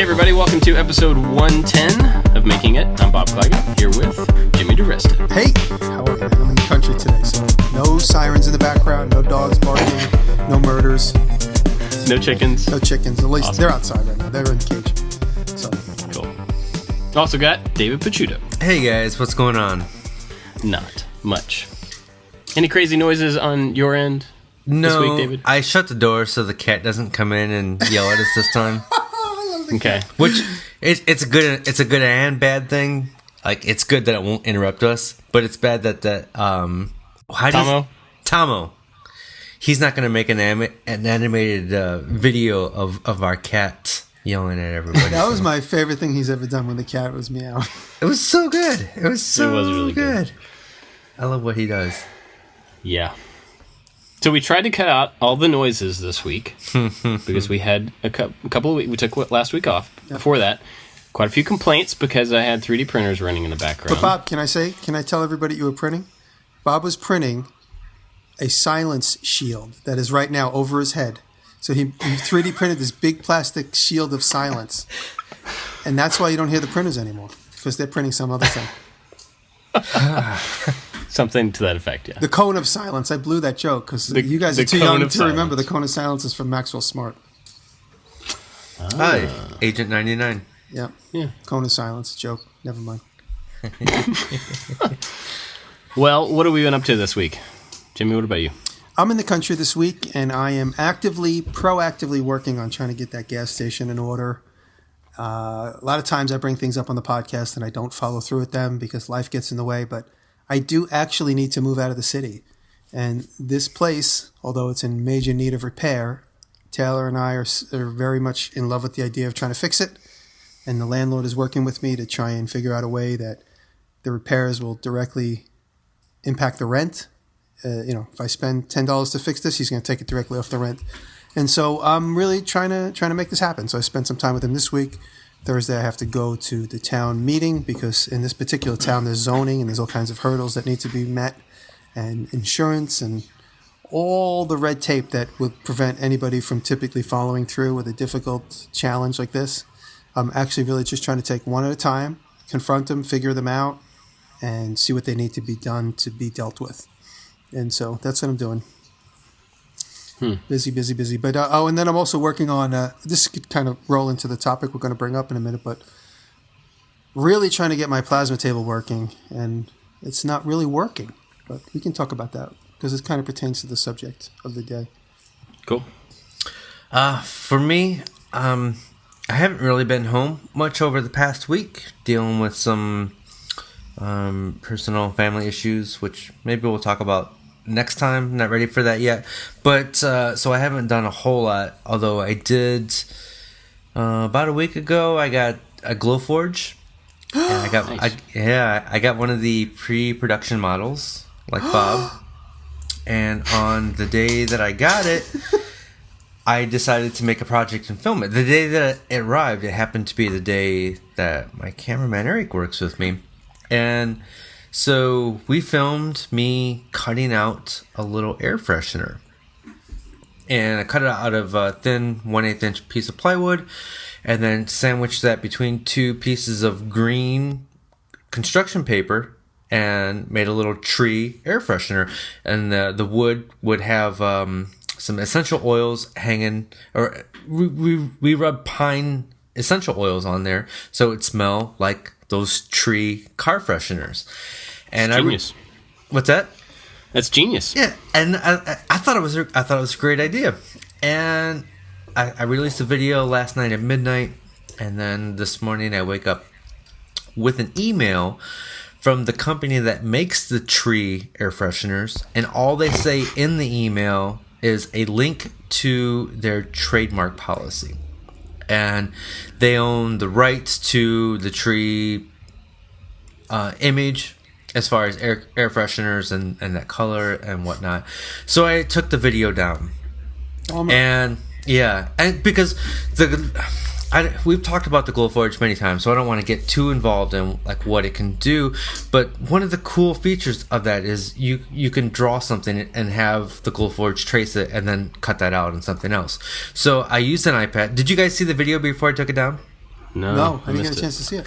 Hey everybody, welcome to episode 110 of Making It. I'm Bob Clagett, here with Jimmy Diresta. Hey, how are you? I'm in the country today, so no sirens in the background, no dogs barking, no murders. No chickens. No chickens, at least They're outside right now. They're in the cage. So Cool. Also got David Picciuto. Hey guys, what's going on? Not much. Any crazy noises on your end No, this week, David? I shut the door so the cat doesn't come in and yell at us this time. Okay. Which it's a good and bad thing. Like it's good that it won't interrupt us, but it's bad that Tomo. He's not going to make an animated video of our cat yelling at everybody. That was my favorite thing he's ever done when the cat was meowing. It was so good. It was really good. I love what he does. Yeah. So we tried to cut out all the noises this week because we had a couple of weeks. We took last week off. Yep. Before that, quite a few complaints because I had 3D printers running in the background. But Bob, can I tell everybody you were printing? Bob was printing a silence shield that is right now over his head. So he 3D printed this big plastic shield of silence. And that's why you don't hear the printers anymore, because they're printing some other thing. Something to that effect, yeah. The cone of silence. I blew that joke because you guys are too young to remember. The cone of silence is from Maxwell Smart. Hi, Agent 99. Yeah. Cone of silence. Joke. Never mind. Well, what have we been up to this week? Jimmy, what about you? I'm in the country this week, and I am proactively working on trying to get that gas station in order. A lot of times I bring things up on the podcast and I don't follow through with them because life gets in the way, but I do actually need to move out of the city. And this place, although it's in major need of repair, Taylor and I are very much in love with the idea of trying to fix it. And the landlord is working with me to try and figure out a way that the repairs will directly impact the rent. If I spend $10 to fix this, he's going to take it directly off the rent. And so I'm really trying to make this happen. So I spent some time with him this week. Thursday, I have to go to the town meeting because in this particular town, there's zoning and there's all kinds of hurdles that need to be met and insurance and all the red tape that would prevent anybody from typically following through with a difficult challenge like this. I'm actually really just trying to take one at a time, confront them, figure them out, and see what they need to be done to be dealt with. And so that's what I'm doing. Busy. But and then I'm also working on this could kind of roll into the topic we're going to bring up in a minute, but really trying to get my plasma table working, and it's not really working. But we can talk about that because it kind of pertains to the subject of the day. Cool. For me, I haven't really been home much over the past week, dealing with some personal family issues, which maybe we'll talk about next time. Not ready for that yet, but so I haven't done a whole lot, although I did about a week ago I got a Glowforge and I got nice. I got one of the pre-production models like Bob, and on the day that I got it I decided to make a project and film it. The day that it arrived, it happened to be the day that my cameraman Eric works with me, and so we filmed me cutting out a little air freshener. And I cut it out of a thin 1/8 inch piece of plywood and then sandwiched that between two pieces of green construction paper and made a little tree air freshener. And the wood would have some essential oils hanging, or we rub pine essential oils on there so it would smell like those tree car fresheners. And genius. What's that? That's genius. Yeah, and I thought it was a great idea, and I released a video last night at midnight, and then this morning I wake up with an email from the company that makes the tree air fresheners, and all they say in the email is a link to their trademark policy, and they own the rights to the tree image as far as air fresheners and that color and whatnot. So I took the video down. And because we've talked about the Glowforge many times, so I don't want to get too involved in like what it can do. But one of the cool features of that is you can draw something and have the Glowforge trace it and then cut that out in something else. So I used an iPad. Did you guys see the video before I took it down? No, I didn't get a chance to see it.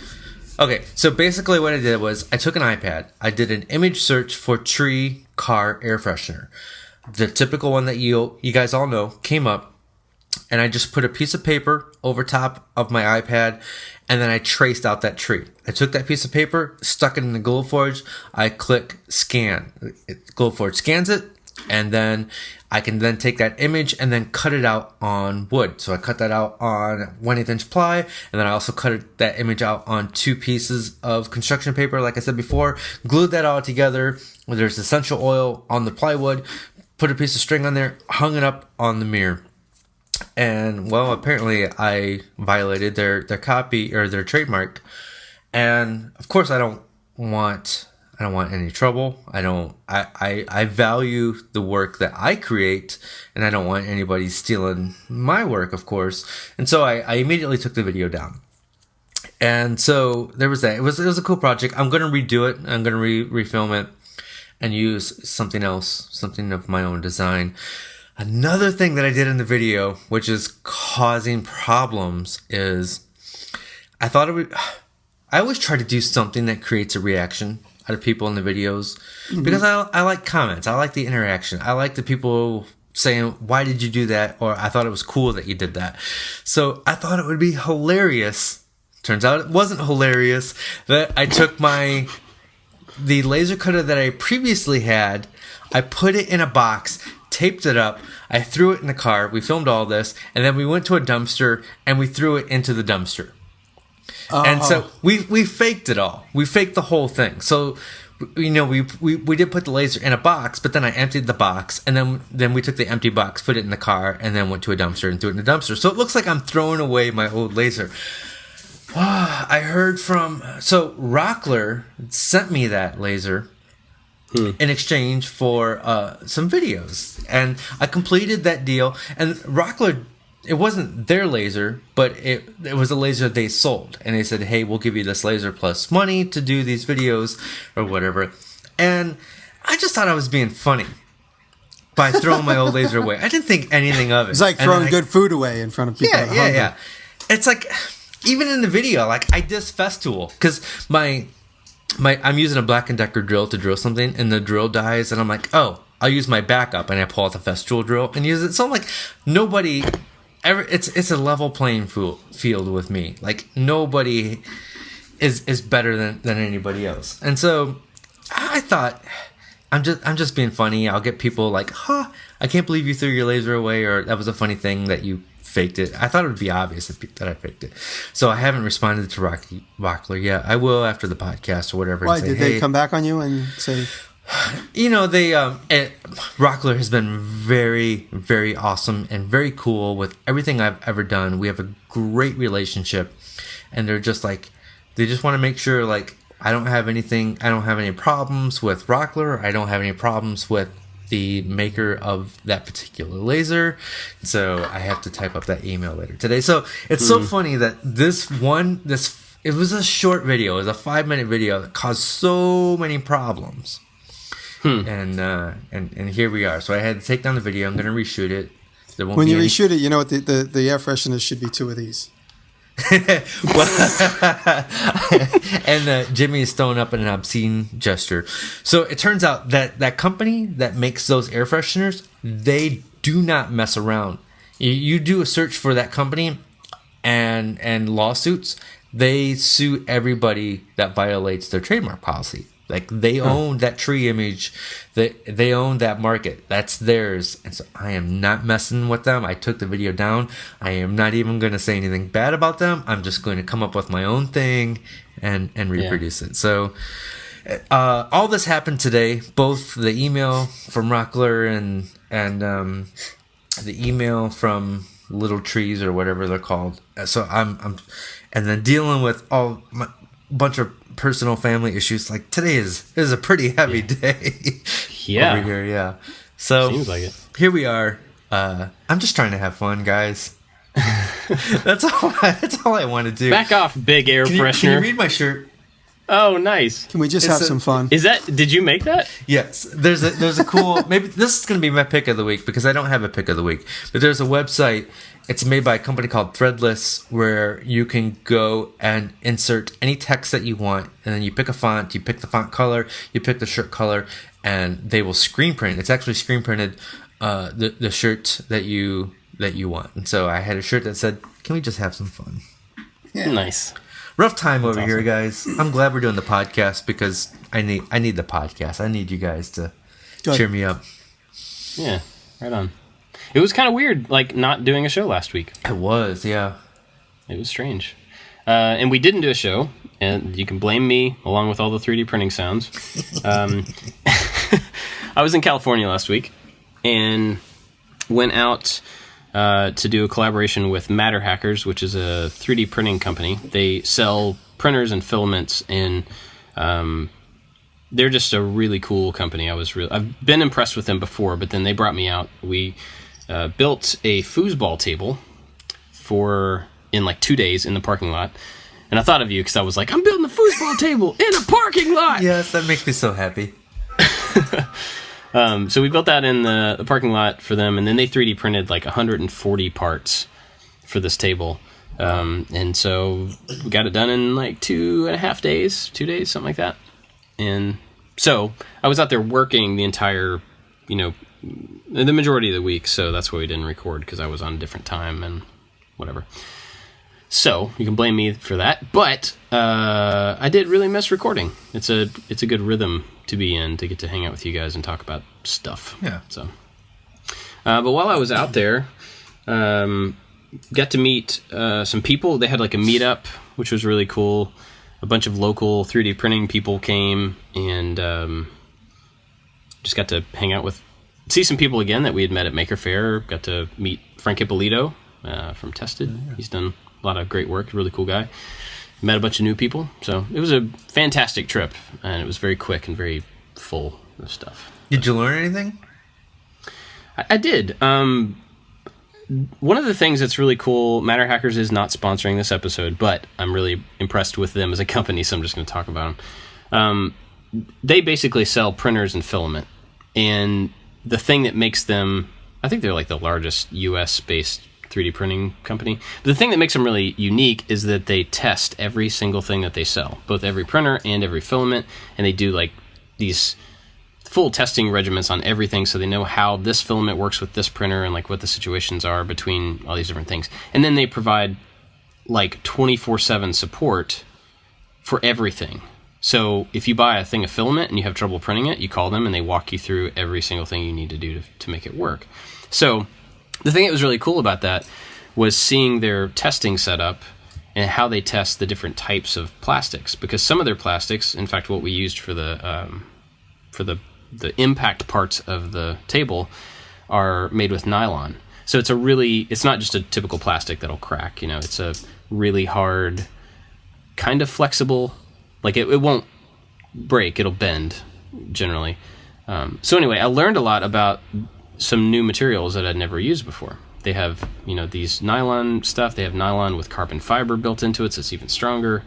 Okay, so basically what I did was I took an iPad. I did an image search for tree car air freshener. The typical one that you guys all know came up. And I just put a piece of paper over top of my iPad, and then I traced out that tree. I took that piece of paper, stuck it in the Glowforge. I click scan. Glowforge scans it, and then I can then take that image and then cut it out on wood. So I cut that out on 1/8 inch ply, and then I also cut that image out on 2 pieces of construction paper, like I said before. Glued that all together. There's essential oil on the plywood. Put a piece of string on there, hung it up on the mirror. And well, apparently I violated their copy or their trademark. And of course I don't want any trouble. I value the work that I create, and I don't want anybody stealing my work, of course. And so I immediately took the video down. And so there was that. It was a cool project. I'm gonna redo it. I'm gonna refilm it and use something else, something of my own design. Another thing that I did in the video, which is causing problems, is I always try to do something that creates a reaction out of people in the videos, because I like comments. I like the interaction. I like the people saying, why did you do that? Or I thought it was cool that you did that. So I thought it would be hilarious. Turns out it wasn't hilarious, that I took the laser cutter that I previously had, I put it in a box, taped it up, I threw it in the car, we filmed all this, and then we went to a dumpster and we threw it into the dumpster. And so we faked it all. We faked the whole thing. So, we did put the laser in a box, but then I emptied the box, and then we took the empty box, put it in the car, and then went to a dumpster and threw it in the dumpster. So it looks like I'm throwing away my old laser. I heard so Rockler sent me that laser in exchange for some videos, and I completed that deal. And Rockler, it wasn't their laser, but it was a laser they sold, and they said, hey, we'll give you this laser plus money to do these videos or whatever. And I just thought I was being funny by throwing my old laser away. I didn't think anything of it. It's like throwing good food away in front of people. Yeah. It's like, even in the video, like I dissed Festool because I'm using a Black & Decker drill to drill something, and the drill dies, and I'm like, oh, I'll use my backup, and I pull out the Festool drill and use it. So I'm like, nobody ever. It's a level playing field with me. Like nobody is better than anybody else. And so I thought, I'm just being funny. I'll get people like, I can't believe you threw your laser away, or that was a funny thing that you faked it. I thought it would be obvious that I faked it. So I haven't responded to Rockler yet. I will after the podcast or whatever. Why, did they come back on you and say... Rockler has been very, very awesome and very cool with everything I've ever done. We have a great relationship, and they're just like, they just want to make sure like I don't have any problems with Rockler. I don't have any problems with the maker of that particular laser. So I have to type up that email later today. So it's so funny that it was a short video. It was a 5-minute video that caused so many problems. And here we are. So I had to take down the video. I'm going to reshoot it. When you reshoot it, you know what? The air freshener should be 2 of these. And Jimmy is throwing up an obscene gesture. So it turns out that company that makes those air fresheners, they do not mess around. You do a search for that company and lawsuits, they sue everybody that violates their trademark policy. Like they own that tree image, they own that market. That's theirs. And so I am not messing with them. I took the video down. I am not even going to say anything bad about them. I'm just going to come up with my own thing and reproduce it. So all this happened today. Both the email from Rockler and the email from Little Trees or whatever they're called. So I'm and then dealing with all my bunch of personal family issues. Like today is a pretty heavy day over here. So seems like it. Here we are. I'm just trying to have fun, guys. That's all I want to do. Back off, big air freshener. Can you read my shirt? Oh, nice. Can we just have some fun? Did you make that? Yes. There's a cool, maybe this is going to be my pick of the week because I don't have a pick of the week, but there's a website It's made by a company called Threadless, where you can go and insert any text that you want, and then you pick a font, you pick the font color, you pick the shirt color, and they will screen print. It's actually screen printed the shirt that you want. And so I had a shirt that said, "Can we just have some fun?" Yeah. Nice. Rough time over awesome. here, guys. I'm glad we're doing the podcast because I need the podcast. I need you guys to cheer me up. Yeah, right on. It was kind of weird, like, not doing a show last week. It was, yeah. It was strange. And we didn't do a show, and you can blame me, along with all the 3D printing sounds. I was in California last week, and went out to do a collaboration with Matter Hackers, which is a 3D printing company. They sell printers and filaments, and they're just a really cool company. I've been impressed with them before, but then they brought me out. We built a foosball table in like 2 days in the parking lot. And I thought of you because I was like, I'm building a foosball table in a parking lot. Yes, that makes me so happy. So we built that in the parking lot for them, and then they 3D printed like 140 parts for this table. And so we got it done in like 2.5 days, 2 days, something like that. And so I was out there working the entire, the majority of the week, so that's why we didn't record, because I was on a different time and whatever. So you can blame me for that, but I did really miss recording. It's a good rhythm to be in, to get to hang out with you guys and talk about stuff. Yeah. So, but while I was out there, got to meet some people. They had like a meetup, which was really cool. A bunch of local 3D printing people came, and just got to hang out see some people again that we had met at Maker Faire. Got to meet Frank Ippolito from Tested. Oh, yeah. He's done a lot of great work. Really cool guy. Met a bunch of new people. So it was a fantastic trip, and it was very quick and very full of stuff. Did you learn anything? I did. One of the things that's really cool, Matter Hackers is not sponsoring this episode, but I'm really impressed with them as a company, so I'm just going to talk about them. They basically sell printers and filament, and the thing that makes them, I think they're like the largest US-based 3D printing company. But the thing that makes them really unique is that they test every single thing that they sell, both every printer and every filament, and they do like these full testing regimens on everything, so they know how this filament works with this printer and like what the situations are between all these different things. And then they provide like 24/7 support for everything. So if you buy a thing of filament and you have trouble printing it, you call them and they walk you through every single thing you need to do to make it work. So the thing that was really cool about that was seeing their testing setup and how they test the different types of plastics, because some of their plastics, in fact, what we used for the impact parts of the table, are made with nylon. So it's not just a typical plastic that'll crack. It's a really hard, kind of flexible. Like it won't break, it'll bend generally. So anyway, I learned a lot about some new materials that I'd never used before. They have, these nylon stuff. They have nylon with carbon fiber built into it, so it's even stronger.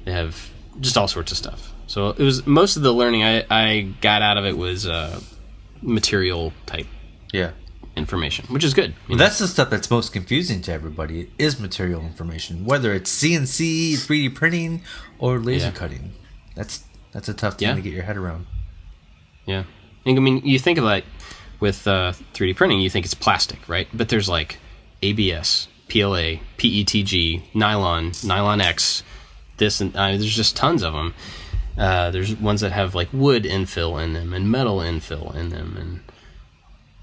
They have just all sorts of stuff. So it was, most of the learning I got out of it was material type information, which is good. That's the stuff that's most confusing to everybody, is material information, whether it's CNC, 3D printing, or laser cutting. That's a tough thing to get your head around. Yeah. I mean, you think of like with 3D printing, you think it's plastic, right? But there's like ABS, PLA, PETG, nylon X, this, and there's just tons of them. There's ones that have like wood infill in them and metal infill in them,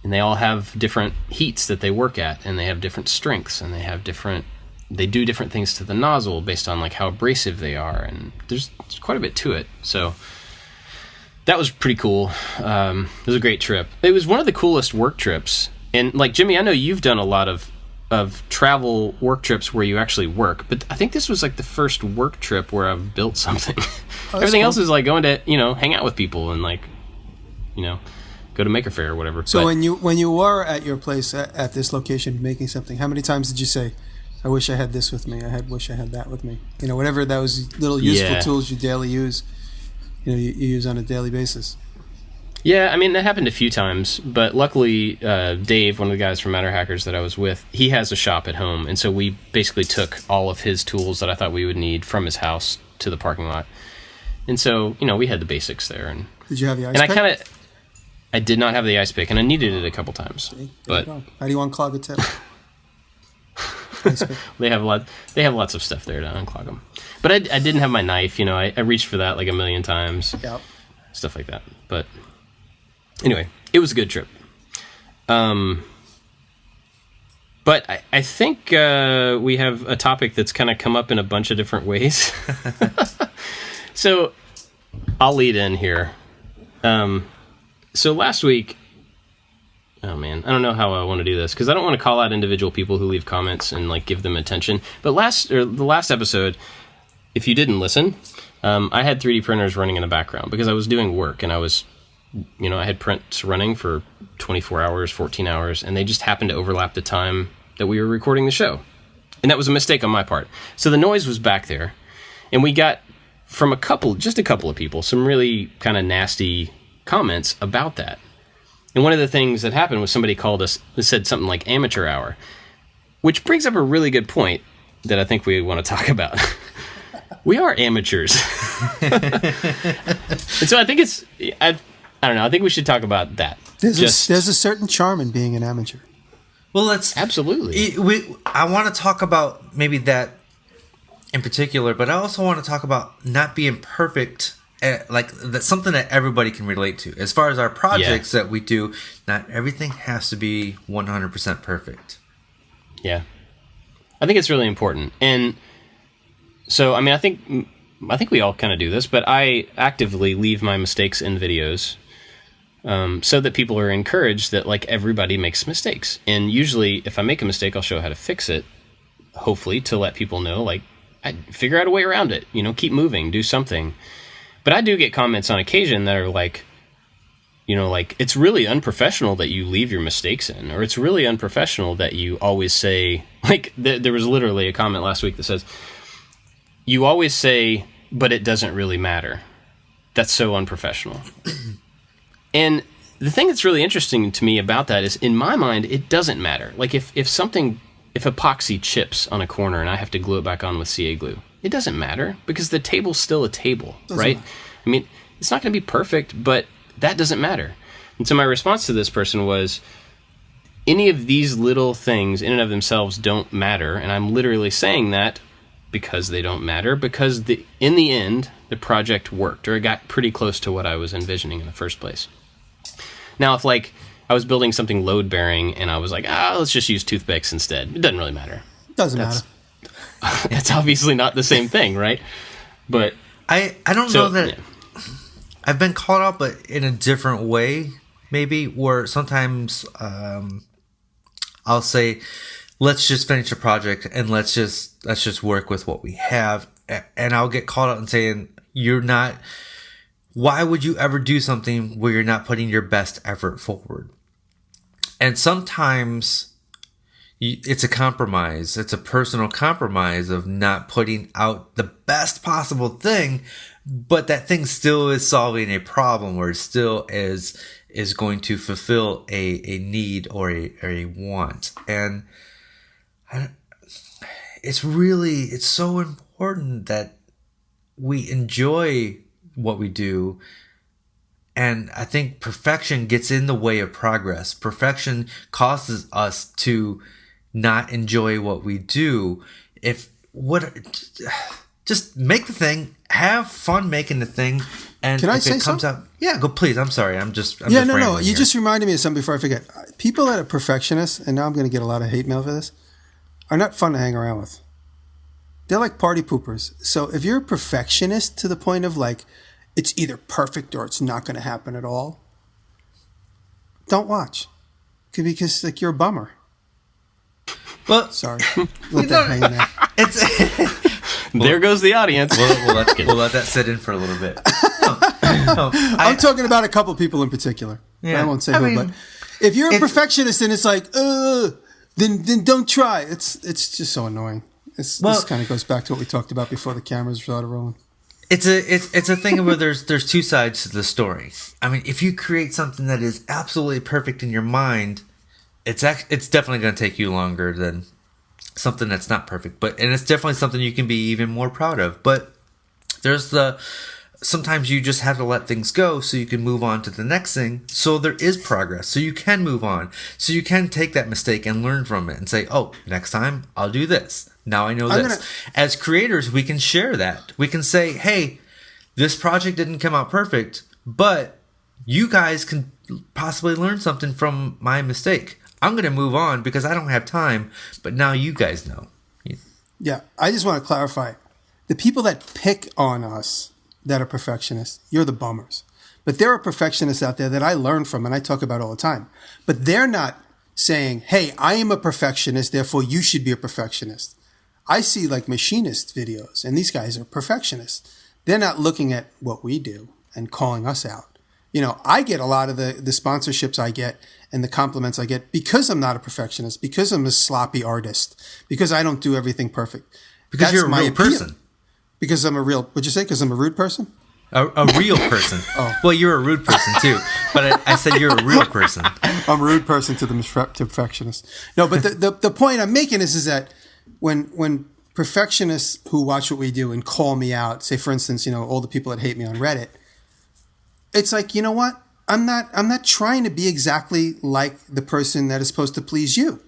and they all have different heats that they work at, and they have different strengths, and they do different things to the nozzle based on like how abrasive they are, and there's quite a bit to it. So that was pretty cool. It was a great trip. It was one of the coolest work trips. And like Jimmy, I know you've done a lot of travel work trips where you actually work, but I think this was like the first work trip where I've built something. Everything else is like going to hang out with people and like go to Maker Faire or whatever. So when you were at your place at this location making something, how many times did you say, I wish I had this with me, wish I had that with me, whatever those little useful tools you daily use, you use on a daily basis? Yeah, I mean, that happened a few times, but luckily, Dave, one of the guys from Matter Hackers that I was with, he has a shop at home, and so we basically took all of his tools that I thought we would need from his house to the parking lot. And so, we had the basics there. And did you have the ice pick? And I did not have the ice pick, and I needed it a couple times. But how do you unclog a tip? They have lots of stuff there to unclog them. But I didn't have my knife. I reached for that like a million times. Yep. Stuff like that. But anyway, it was a good trip. But I think we have a topic that's kind of come up in a bunch of different ways. So I'll lead in here. So last week, oh man, I don't know how I want to do this because I don't want to call out individual people who leave comments and like give them attention. But the last episode, if you didn't listen, I had 3D printers running in the background because I was doing work and I was, I had prints running for 24 hours, 14 hours, and they just happened to overlap the time that we were recording the show. And that was a mistake on my part. So the noise was back there, and we got from just a couple of people, some really kind of nasty comments about that. And one of the things that happened was somebody called us, said something like amateur hour, which brings up a really good point that I think we want to talk about. We are amateurs. And so I think I don't know, I think we should talk about that. There's a certain charm in being an amateur. Well, Absolutely. I want to talk about maybe that in particular, but I also want to talk about not being perfect. Like that's something that everybody can relate to. As far as our projects that we do, not everything has to be 100% perfect. Yeah, I think it's really important. And so, I mean, I think we all kind of do this, but I actively leave my mistakes in videos so that people are encouraged that like everybody makes mistakes. And usually, if I make a mistake, I'll show how to fix it. Hopefully, to let people know, like, I figure out a way around it. Keep moving, do something. But I do get comments on occasion that are like, like, it's really unprofessional that you leave your mistakes in, or it's really unprofessional that you always say, like, there was literally a comment last week that says, you always say, but it doesn't really matter. That's so unprofessional. And the thing that's really interesting to me about that is, in my mind, it doesn't matter. Like, if epoxy chips on a corner and I have to glue it back on with CA glue, it doesn't matter because the table's still a table, right? I mean, it's not going to be perfect, but that doesn't matter. And so my response to this person was, any of these little things in and of themselves don't matter, and I'm literally saying that because they don't matter, because in the end, the project worked, or it got pretty close to what I was envisioning in the first place. Now, if like I was building something load-bearing and I was like, let's just use toothpicks instead, it doesn't really matter. Doesn't matter. That's obviously not the same thing, right? But I don't know that I've been called out, but in a different way, maybe, where sometimes I'll say, let's just finish a project and let's just work with what we have, and I'll get called out and saying, why would you ever do something where you're not putting your best effort forward? And sometimes it's a compromise. It's a personal compromise of not putting out the best possible thing, but that thing still is solving a problem, or still is going to fulfill a need or a want. And it's so important that we enjoy what we do. And I think perfection gets in the way of progress. Perfection causes us to not enjoy what we do. Just make the thing, have fun making the thing, and Can I if say it comes something? out, yeah, go please. I'm sorry, I'm just No. rambling You here. just reminded me of something before I forget. People that are perfectionists, and now I'm going to get a lot of hate mail for this, are not fun to hang around with. They're like party poopers. So if you're a perfectionist to the point of like, it's either perfect or it's not going to happen at all, don't watch, because like you're a bummer. Well, Sorry, let that hang there. there goes the audience. we'll let that sit in for a little bit. I'm talking about a couple people in particular. Yeah. I won't say who, but if you're a perfectionist and it's like, then don't try. It's just so annoying. This kind of goes back to what we talked about before the cameras started rolling. It's a thing where there's two sides to the story. I mean, if you create something that is absolutely perfect in your mind, it's definitely going to take you longer than something that's not perfect. And it's definitely something you can be even more proud of. But sometimes you just have to let things go so you can move on to the next thing. So there is progress. So you can move on. So you can take that mistake and learn from it and say, oh, next time I'll do this. Now I know this. As creators, we can share that. We can say, hey, this project didn't come out perfect, but you guys can possibly learn something from my mistake. I'm going to move on because I don't have time, but now you guys know. Yeah, I just want to clarify. The people that pick on us that are perfectionists, you're the bummers. But there are perfectionists out there that I learn from and I talk about all the time. But they're not saying, hey, I am a perfectionist, therefore you should be a perfectionist. I see like machinist videos, and these guys are perfectionists. They're not looking at what we do and calling us out. You know, I get a lot of the sponsorships I get and the compliments I get because I'm not a perfectionist, because I'm a sloppy artist, because I don't do everything perfect. Because you're a real person. Because I'm a real, what'd you say? Because I'm a rude person? A real person. Oh. Well, you're a rude person too, but I said you're a real person. I'm a rude person to the perfectionist. No, but the point I'm making is that when perfectionists who watch what we do and call me out, say for instance, you know, all the people that hate me on Reddit, it's like, you know what? I'm not trying to be exactly like the person that is supposed to please you.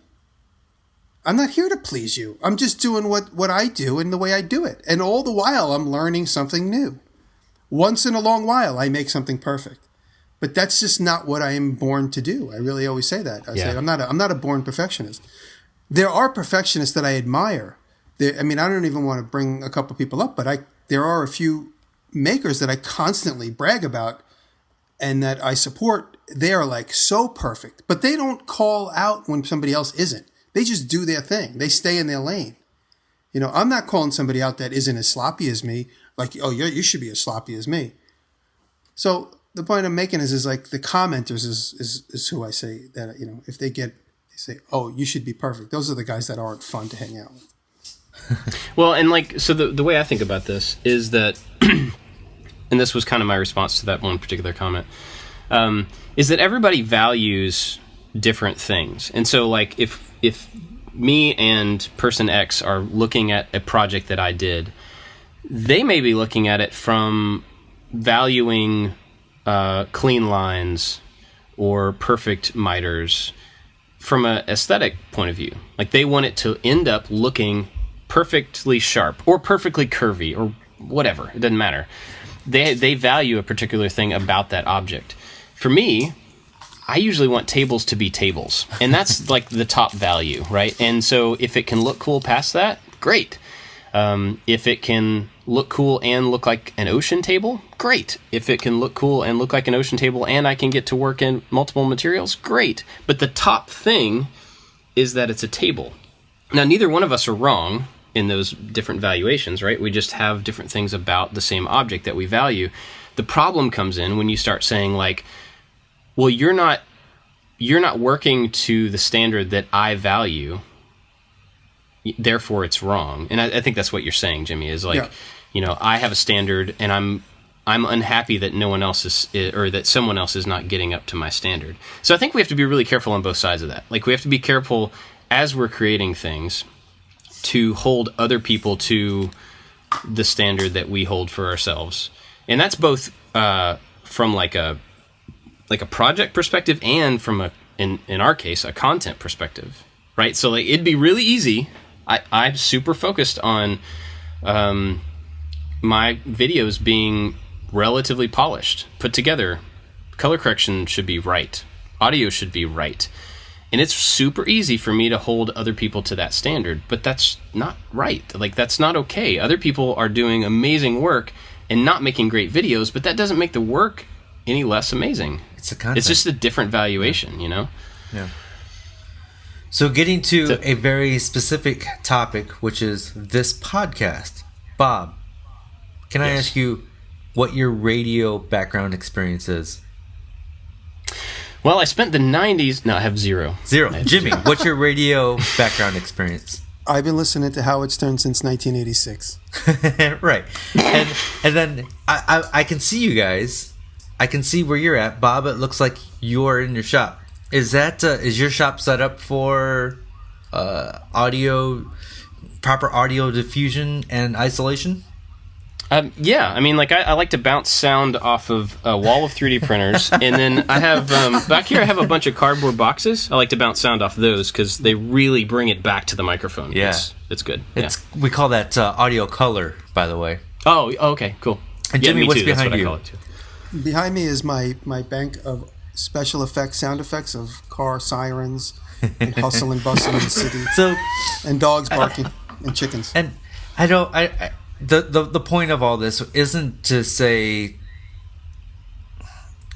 I'm not here to please you. I'm just doing what I do and the way I do it. And all the while I'm learning something new. Once in a long while I make something perfect. But that's just not what I am born to do. I really always say that. I say I'm not a born perfectionist. There are perfectionists that I admire. I don't even want to bring a couple people up, but there are a few makers that I constantly brag about and that I support. They are like so perfect, but they don't call out when somebody else isn't. They just do their thing. They stay in their lane. You know, I'm not calling somebody out that isn't as sloppy as me. Like, oh, you should be as sloppy as me. So the point I'm making is like the commenters is who I say that, you know, if they say, oh, you should be perfect. Those are the guys that aren't fun to hang out with. Well, and like, so the way I think about this is that, and this was kind of my response to that one particular comment, is that everybody values different things. And so like if me and person X are looking at a project that I did, they may be looking at it from valuing clean lines or perfect miters from an aesthetic point of view. Like they want it to end up looking perfectly sharp or perfectly curvy or whatever. It doesn't matter. They value a particular thing about that object. For me, I usually want tables to be tables. And that's like the top value, right? And so if it can look cool past that, great. If it can look cool and look like an ocean table, great. If it can look cool and look like an ocean table and I can get to work in multiple materials, great. But the top thing is that it's a table. Now, neither one of us are wrong in those different valuations, right? We just have different things about the same object that we value. The problem comes in when you start saying like, well, you're not working to the standard that I value, therefore it's wrong. And I think that's what you're saying, Jimmy, is like, you know, I have a standard and I'm unhappy that no one else is, or that someone else is not getting up to my standard. So I think we have to be really careful on both sides of that. Like we have to be careful as we're creating things to hold other people to the standard that we hold for ourselves. And that's both from like a project perspective and from in our case, a content perspective, right? So like it'd be really easy. I'm super focused on my videos being relatively polished, put together. Color correction should be right. Audio should be right. And it's super easy for me to hold other people to that standard, but that's not right. Like, that's not okay. Other people are doing amazing work and not making great videos, but that doesn't make the work any less amazing. It's a content. It's just a different valuation, you know? Yeah. So getting to a very specific topic, which is this podcast. Bob, can I ask you what your radio background experience is? Well, I spent the 90s... No, I have zero. Jimmy, what's your radio background experience? I've been listening to Howard Stern since 1986. Right. And then I can see you guys. I can see where you're at. Bob, it looks like you're in your shop. Is your shop set up for proper audio diffusion and isolation? Yeah, I mean, like I like to bounce sound off of a wall of 3D printers, and then I have back here I have a bunch of cardboard boxes. I like to bounce sound off those because they really bring it back to the microphone. Yeah, it's good. We call that audio color, by the way. Oh, okay, cool. And Jimmy, what's behind you? I call it too. Behind me is my bank of special effects, sound effects of car sirens and hustle and bustle in the city, and dogs barking and chickens. And The point of all this isn't to say,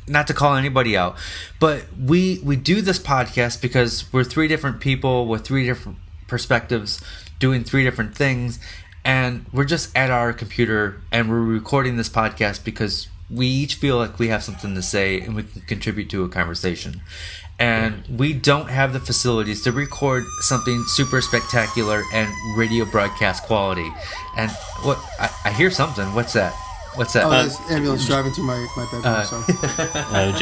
not to call anybody out, but we do this podcast because we're three different people with three different perspectives doing three different things, and we're just at our computer and we're recording this podcast because we each feel like we have something to say and we can contribute to a conversation. And we don't have the facilities to record something super spectacular and radio broadcast quality. And what I hear something. What's that? Oh, there's an ambulance driving through my bedroom. Sorry.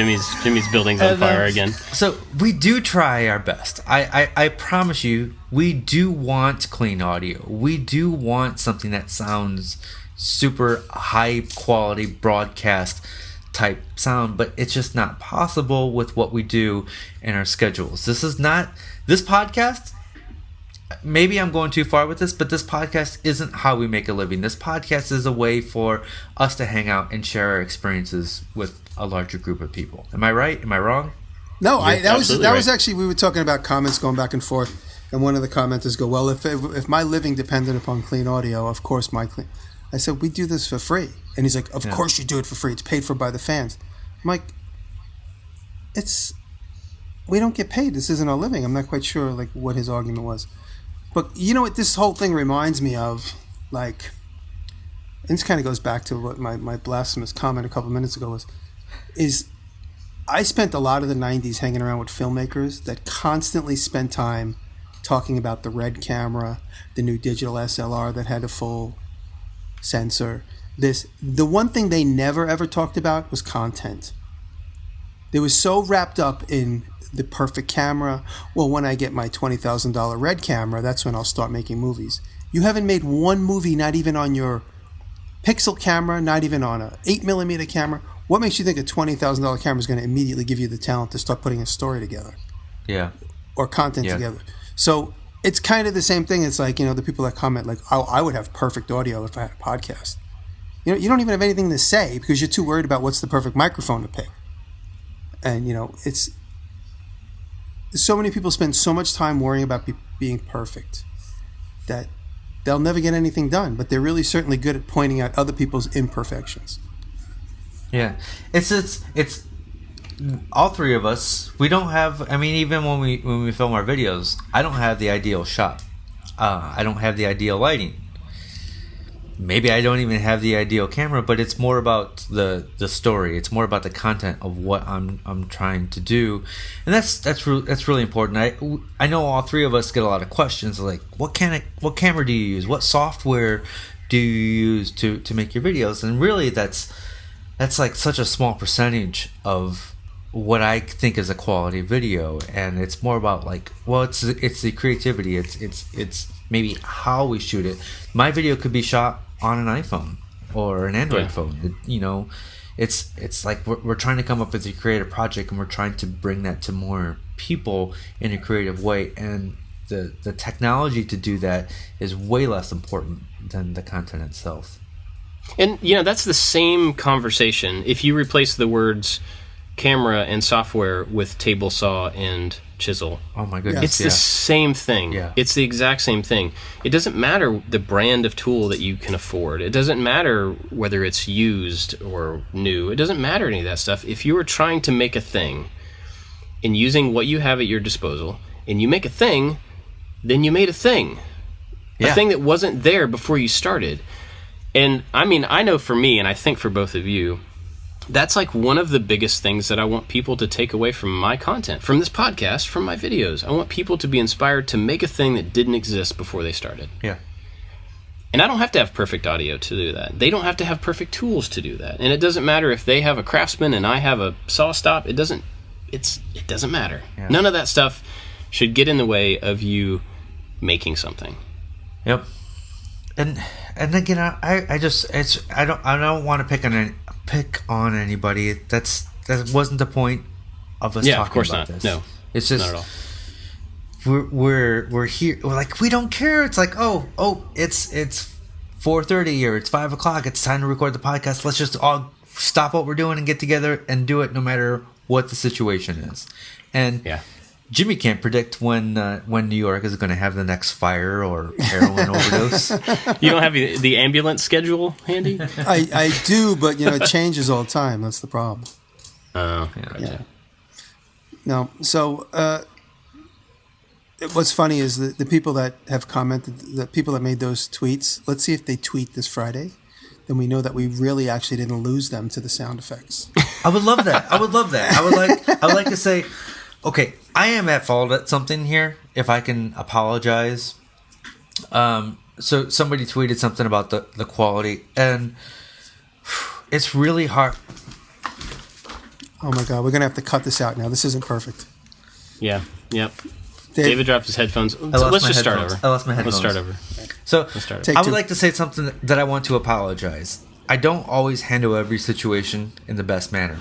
Jimmy's building's on fire again. So we do try our best. I promise you, we do want clean audio. We do want something that sounds super high quality broadcast type sound, but it's just not possible with what we do in our schedules. This podcast, maybe I'm going too far with this, but this podcast isn't how we make a living. This podcast is a way for us to hang out and share our experiences with a larger group of people. Am I right? Am I wrong? No, that was actually, we were talking about comments going back and forth, and one of the commenters go, well, if my living depended upon clean audio, of course I said, we do this for free. And he's like, of course you do it for free. It's paid for by the fans. I'm like, we don't get paid. This isn't our living. I'm not quite sure like what his argument was. But you know what this whole thing reminds me of? Like, and this kind of goes back to what my blasphemous comment a couple minutes ago was, is I spent a lot of the 90s hanging around with filmmakers that constantly spent time talking about the Red camera, the new digital SLR that had a full sensor. The one thing they never ever talked about was content. They were so wrapped up in the perfect camera. Well, when I get my $20,000 Red camera, that's when I'll start making movies. You haven't made one movie, not even on your Pixel camera, not even on a 8mm camera. What makes you think a $20,000 camera is going to immediately give you the talent to start putting a story together? Yeah. Or content together. So it's kind of the same thing. It's like, the people that comment like, oh, I would have perfect audio if I had a podcast. You don't even have anything to say because you're too worried about what's the perfect microphone to pick. And, it's so many people spend so much time worrying about being perfect that they'll never get anything done. But they're really certainly good at pointing out other people's imperfections. Yeah. It's all three of us. We don't have, even when we film our videos, I don't have the ideal shot. I don't have the ideal lighting. Maybe I don't even have the ideal camera, but it's more about the story. It's more about the content of what I'm trying to do, and that's really important. I know all three of us get a lot of questions like, what camera do you use? What software do you use to make your videos? And really, that's like such a small percentage of what I think is a quality video, and it's more about like, well, it's the creativity. It's maybe how we shoot it. My video could be shot on an iPhone or an Android phone. It's like we're trying to come up with a creative project, and we're trying to bring that to more people in a creative way. And the technology to do that is way less important than the content itself. And that's the same conversation. If you replace the words camera and software with table saw and chisel. Oh my goodness. It's the same thing. Yeah. It's the exact same thing. It doesn't matter the brand of tool that you can afford. It doesn't matter whether it's used or new. It doesn't matter any of that stuff. If you are trying to make a thing and using what you have at your disposal, and you make a thing, then you made a thing. A thing that wasn't there before you started. And I know for me, and I think for both of you, that's like one of the biggest things that I want people to take away from my content, from this podcast, from my videos. I want people to be inspired to make a thing that didn't exist before they started. Yeah. And I don't have to have perfect audio to do that. They don't have to have perfect tools to do that. And it doesn't matter if they have a Craftsman and I have a saw stop. It doesn't matter. Yeah. None of that stuff should get in the way of you making something. Yep. And again, I don't want to pick on anybody. That wasn't the point of us talking of course about not. this. No, it's just not at all. We're here. We're like, we don't care. It's like, it's 4:30 or it's 5 o'clock. It's time to record the podcast. Let's just all stop what we're doing and get together and do it, no matter what the situation is. And Jimmy can't predict when New York is going to have the next fire or heroin overdose. You don't have the ambulance schedule handy? I do, but it changes all the time. That's the problem. Oh, yeah. No, so what's funny is the people that have commented, the people that made those tweets. Let's see if they tweet this Friday. Then we know that we really actually didn't lose them to the sound effects. I would love that. I would like to say, okay, I am at fault at something here. If I can apologize. So somebody tweeted something about the quality, and it's really hard. Oh my God, we're gonna have to cut this out now. This isn't perfect. Yeah. Yep. David dropped his headphones. So let's just start over. I lost my headphones. Let's start over. So I would like to say something that I want to apologize. I don't always handle every situation in the best manner.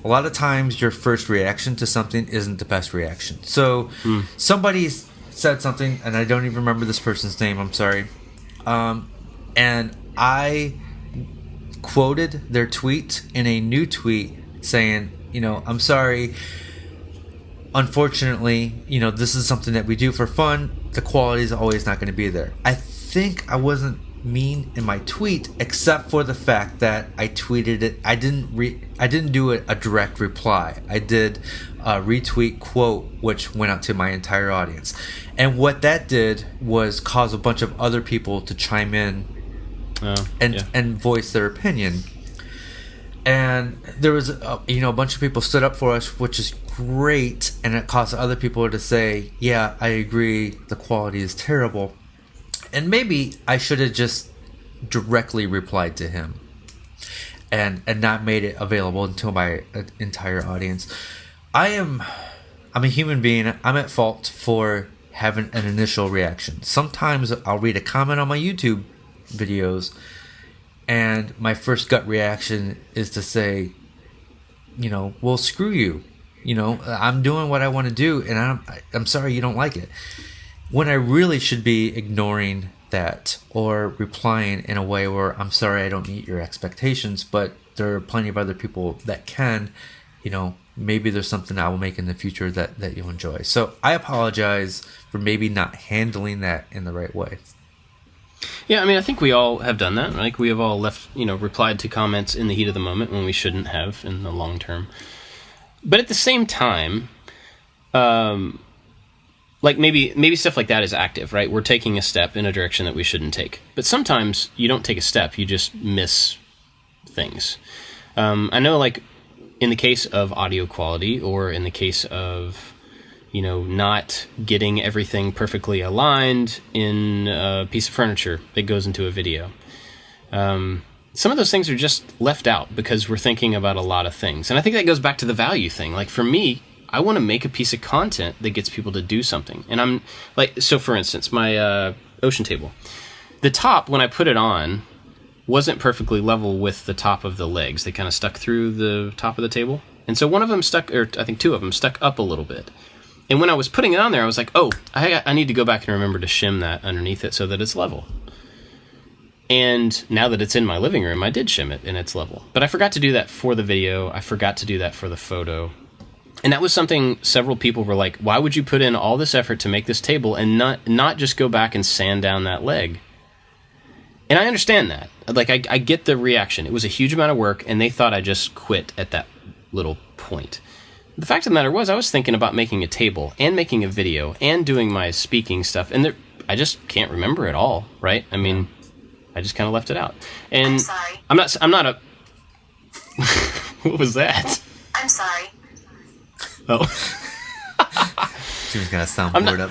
A lot of times your first reaction to something isn't the best reaction. So somebody said something, and I don't even remember this person's name. I'm sorry. And I quoted their tweet in a new tweet saying, I'm sorry. Unfortunately, this is something that we do for fun. The quality is always not going to be there. I think I wasn't mean in my tweet, except for the fact that I tweeted it. I didn't do a direct reply. I did a retweet quote, which went out to my entire audience. And what that did was cause a bunch of other people to chime in and voice their opinion. And there was a bunch of people stood up for us, which is great, and it caused other people to say, yeah, I agree, the quality is terrible. And maybe I should have just directly replied to him and not made it available to my entire audience. I'm a human being. I'm at fault for having an initial reaction. Sometimes I'll read a comment on my YouTube videos, and my first gut reaction is to say, well, screw you. I'm doing what I want to do, and I'm sorry you don't like it. When I really should be ignoring that or replying in a way where I'm sorry I don't meet your expectations, but there are plenty of other people that can, maybe there's something I will make in the future that you'll enjoy. So I apologize for maybe not handling that in the right way. Yeah, I think we all have done that. Like, we have all replied to comments in the heat of the moment when we shouldn't have in the long term. But at the same time, like maybe stuff like that is active, right? We're taking a step in a direction that we shouldn't take. But sometimes you don't take a step, you just miss things. I know, like, in the case of audio quality, or in the case of not getting everything perfectly aligned in a piece of furniture that goes into a video. Some of those things are just left out because we're thinking about a lot of things. And I think that goes back to the value thing. Like, for me, I want to make a piece of content that gets people to do something. And I'm like, so for instance, my ocean table. The top, when I put it on, wasn't perfectly level with the top of the legs. They kind of stuck through the top of the table. And so one of them stuck, or I think two of them stuck up a little bit. And when I was putting it on there, I was like, oh, I need to go back and remember to shim that underneath it so that it's level. And now that it's in my living room, I did shim it and it's level. But I forgot to do that for the video. I forgot to do that for the photo. And that was something several people were like, why would you put in all this effort to make this table and not just go back and sand down that leg? And I understand that. Like, I get the reaction. It was a huge amount of work, and they thought I just quit at that little point. The fact of the matter was, I was thinking about making a table and making a video and doing my speaking stuff, and I just can't remember it all, right? I just kind of left it out. And I'm not a What was that? I'm sorry. Oh. Jimmy's got a soundboard up.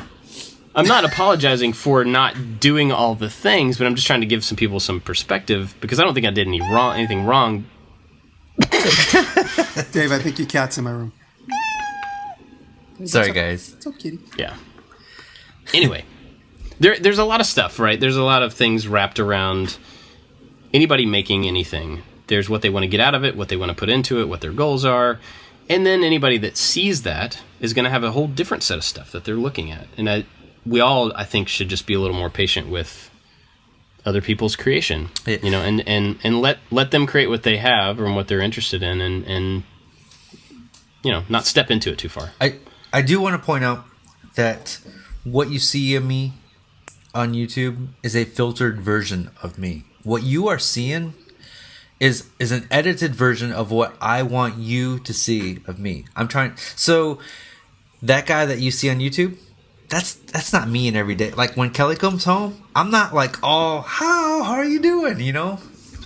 I'm not apologizing for not doing all the things, but I'm just trying to give some people some perspective because I don't think I did anything wrong. Dave, I think your cat's in my room. Sorry, guys. What's up, kitty? Yeah. Anyway, there's a lot of stuff, right? There's a lot of things wrapped around anybody making anything. There's what they want to get out of it, what they want to put into it, what their goals are. And then anybody that sees that is going to have a whole different set of stuff that they're looking at. And we all, I think, should just be a little more patient with other people's creation, you know, and let them create what they have or what they're interested in, and you know, not step into it too far. I do want to point out that what you see of me on YouTube is a filtered version of me. What you are seeing is an edited version of what I want you to see of me. So that guy that you see on YouTube, that's not me in every day. Like when Kelly comes home, I'm not like, oh, how are you doing? You know,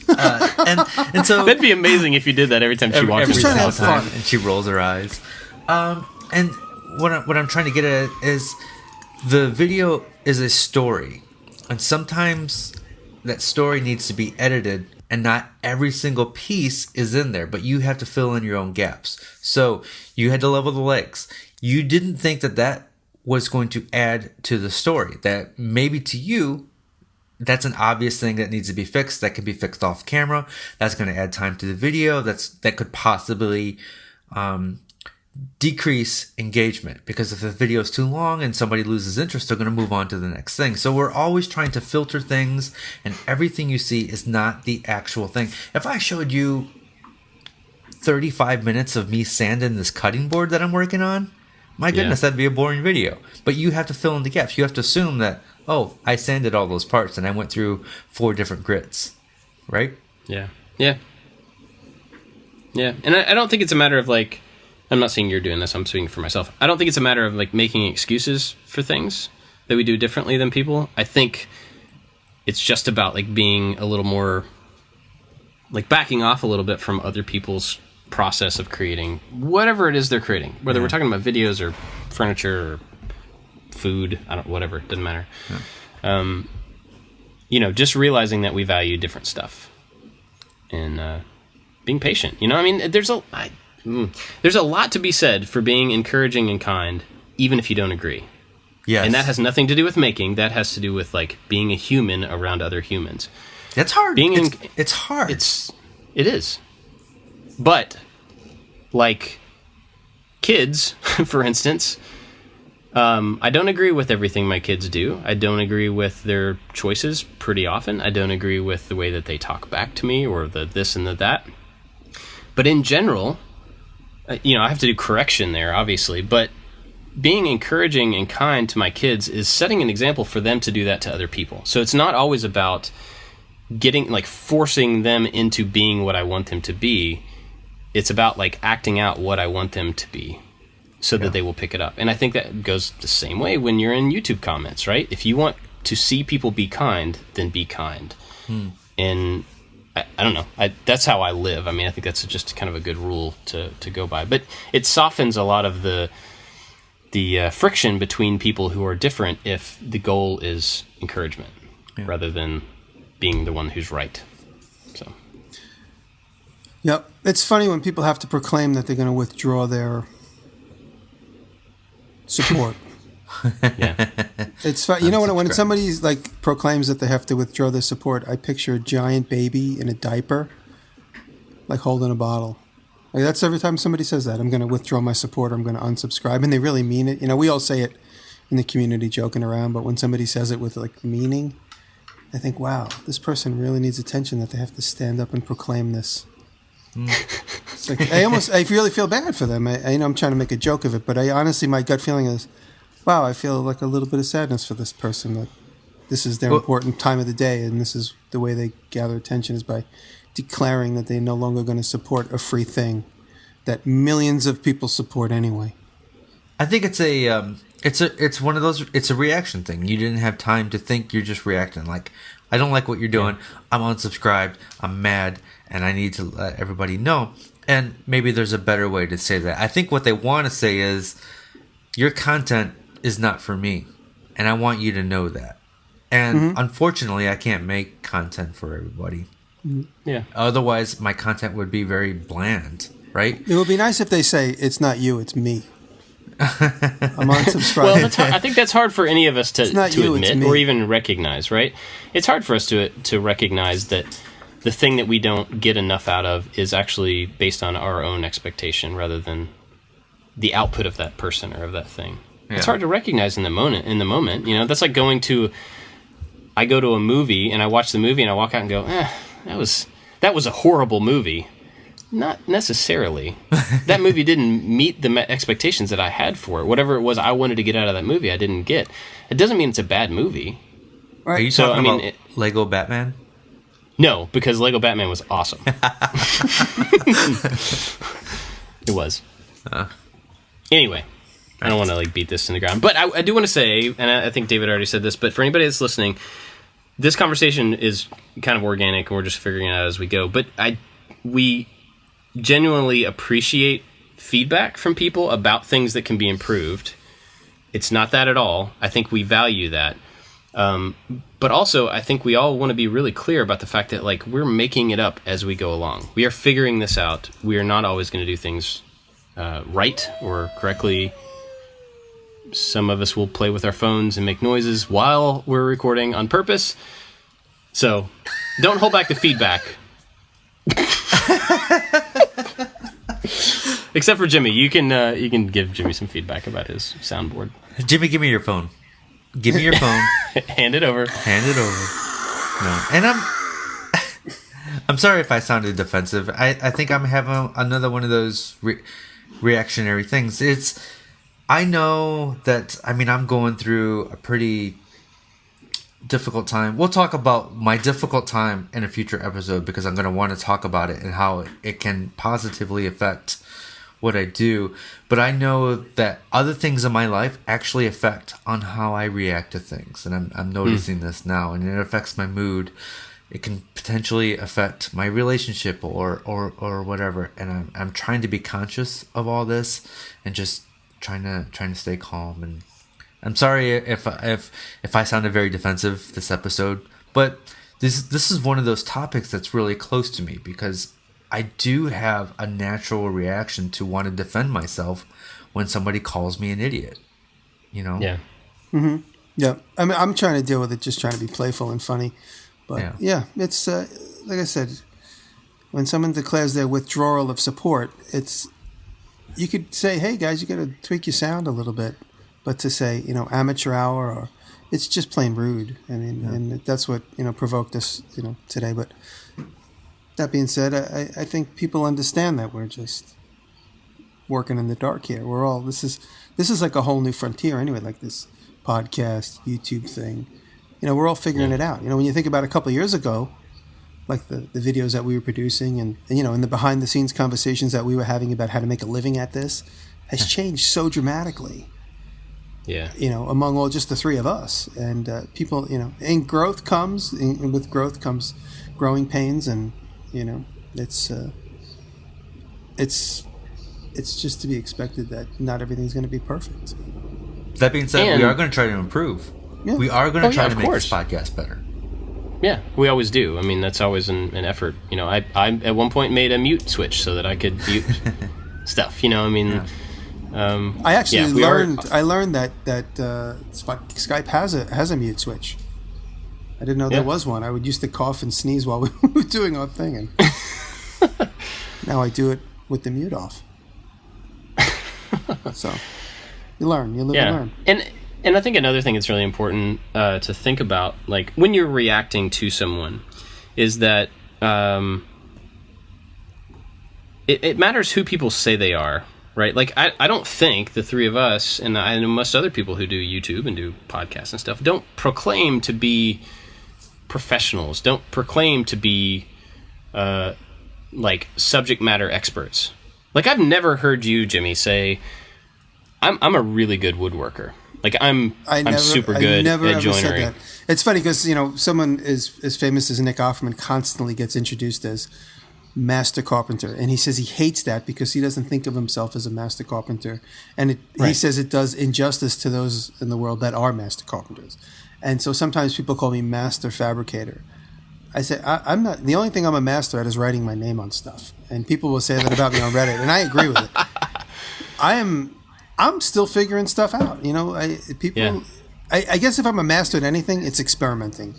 and so that'd be amazing if you did that every time she walks Just into trying the to house. have fun. and she rolls her eyes. And what I'm trying to get at is the video is a story, and sometimes that story needs to be edited, and not every single piece is in there, but you have to fill in your own gaps. So you had to level the legs. You didn't think that was going to add to the story, that maybe to you that's an obvious thing that needs to be fixed, that can be fixed off camera, that's going to add time to the video, that could possibly decrease engagement, because if the video is too long and somebody loses interest, they're going to move on to the next thing. So we're always trying to filter things, and everything you see is not the actual thing. If I showed you 35 minutes of me sanding this cutting board that I'm working on, my goodness, that'd be a boring video. But you have to fill in the gaps. You have to assume that, oh, I sanded all those parts and I went through 4 different grits, right? Yeah. And I don't think it's a matter of like, I'm not saying you're doing this, I'm speaking for myself. I don't think it's a matter of like making excuses for things that we do differently than people. I think it's just about like being a little more, like backing off a little bit from other people's process of creating whatever it is they're creating, whether we're talking about videos or furniture or food, whatever, it doesn't matter. You know, just realizing that we value different stuff and being patient. You know, I mean, there's a lot to be said for being encouraging and kind, even if you don't agree. Yes. And that has nothing to do with making. That has to do with like being a human around other humans. That's hard. It's hard. It is. But, like kids, for instance, I don't agree with everything my kids do. I don't agree with their choices pretty often. I don't agree with the way that they talk back to me or the this and the that. But in general, you know, I have to do correction there, obviously. But being encouraging and kind to my kids is setting an example for them to do that to other people. So it's not always about forcing them into being what I want them to be. It's about like acting out what I want them to be so that they will pick it up. And I think that goes the same way when you're in YouTube comments, right? If you want to see people be kind, then be kind. And I don't know. That's how I live. I mean, I think that's just kind of a good rule to go by. But it softens a lot of the friction between people who are different if the goal is encouragement rather than being the one who's right. So. Yep. It's funny when people have to proclaim that they're going to withdraw their support. It's fun. You know, when somebody like proclaims that they have to withdraw their support, I picture a giant baby in a diaper, like holding a bottle. Like that's every time somebody says that, I'm going to withdraw my support, I'm going to unsubscribe, and they really mean it. You know, we all say it in the community joking around, but when somebody says it with like meaning, I think, wow, this person really needs attention that they have to stand up and proclaim this. It's like, I really feel bad for them. I know I'm trying to make a joke of it, but I honestly, my gut feeling is, wow, I feel like a little bit of sadness for this person. That this is their important time of the day, and this is the way they gather attention is by declaring that they're no longer going to support a free thing that millions of people support anyway. I think it's one of those. It's a reaction thing. You didn't have time to think. You're just reacting. Like, I don't like what you're doing. I'm unsubscribed. I'm mad, and I need to let everybody know. And maybe there's a better way to say that. I think what they want to say is, your content is not for me, and I want you to know that. And unfortunately, I can't make content for everybody. Yeah. Otherwise, my content would be very bland, right? It would be nice if they say, it's not you, it's me. I'm unsubscribing. Well, that's hard. I think that's hard for any of us to you, admit or even recognize, right? It's hard for us to recognize that the thing that we don't get enough out of is actually based on our own expectation rather than the output of that person or of that thing. Yeah. It's hard to recognize in the moment. You know, that's like I go to a movie and I watch the movie and I walk out and go, that was a horrible movie. Not necessarily. That movie didn't meet the expectations that I had for it. Whatever it was I wanted to get out of that movie, I didn't get. It doesn't mean it's a bad movie. Right. Are you talking about Lego Batman? No, because Lego Batman was awesome. It was. Anyway, I don't want to beat this in the ground, but I do want to say, and I think David already said this, but for anybody that's listening, this conversation is kind of organic, and we're just figuring it out as we go. But we genuinely appreciate feedback from people about things that can be improved. It's not that at all. I think we value that. But also, I think we all want to be really clear about the fact that we're making it up as we go along. We are figuring this out. We are not always going to do things right or correctly. Some of us will play with our phones and make noises while we're recording on purpose. So don't hold back the feedback. Except for Jimmy. You can give Jimmy some feedback about his soundboard. Jimmy, give me your phone. Give me your phone. Hand it over. Hand it over. No. And I'm sorry if I sounded defensive. I think I'm having another one of those reactionary things. I know that, I'm going through a pretty difficult time. We'll talk about my difficult time in a future episode because I'm going to want to talk about it and how it can positively affect what I do. But I know that other things in my life actually affect on how I react to things. And I'm noticing this now, and it affects my mood. It can potentially affect my relationship or whatever. And I'm trying to be conscious of all this and just trying to stay calm. And I'm sorry if I sounded very defensive this episode, but this is one of those topics that's really close to me because I do have a natural reaction to want to defend myself when somebody calls me an idiot. You know? Yeah. Mm-hmm. Yeah. I'm trying to deal with it, just trying to be playful and funny. But yeah it's like I said, when someone declares their withdrawal of support, you could say, hey guys, you got to tweak your sound a little bit. But to say, amateur hour, or it's just plain rude. And that's what, provoked us, today. But that being said, I think people understand that we're just working in the dark here. We're all, this is like a whole new frontier anyway, like this podcast, YouTube thing. We're all figuring it out. When you think about a couple of years ago, like the videos that we were producing and in the behind the scenes conversations that we were having about how to make a living at this has changed so dramatically. Yeah. Among all just the three of us. And people, and growth comes, and with growth comes growing pains, and it's just to be expected that not everything's going to be perfect. That being said, we are going to try to improve. Yeah. We are going to try to make this podcast better. Yeah, we always do. that's always an effort. I at one point made a mute switch so that I could mute stuff. I actually learned that Skype has a mute switch. I didn't know there was one. I would used to cough and sneeze while we were doing our thing, and now I do it with the mute off. So you learn, you live and learn. And I think another thing that's really important to think about, when you're reacting to someone, is that it matters who people say they are. Right? I don't think the three of us, and I know most other people who do YouTube and do podcasts and stuff, don't proclaim to be professionals, don't proclaim to be subject matter experts. I've never heard you, Jimmy, say, I'm a really good woodworker. I'm super good at joinery. It's funny because, someone as famous as Nick Offerman constantly gets introduced as master carpenter. And he says he hates that because he doesn't think of himself as a master carpenter. And he says it does injustice to those in the world that are master carpenters. And so sometimes people call me master fabricator. I say, I'm not. The only thing I'm a master at is writing my name on stuff. And people will say that about me on Reddit. And I agree with it. I'm still figuring stuff out. You know, I guess if I'm a master at anything, it's experimenting.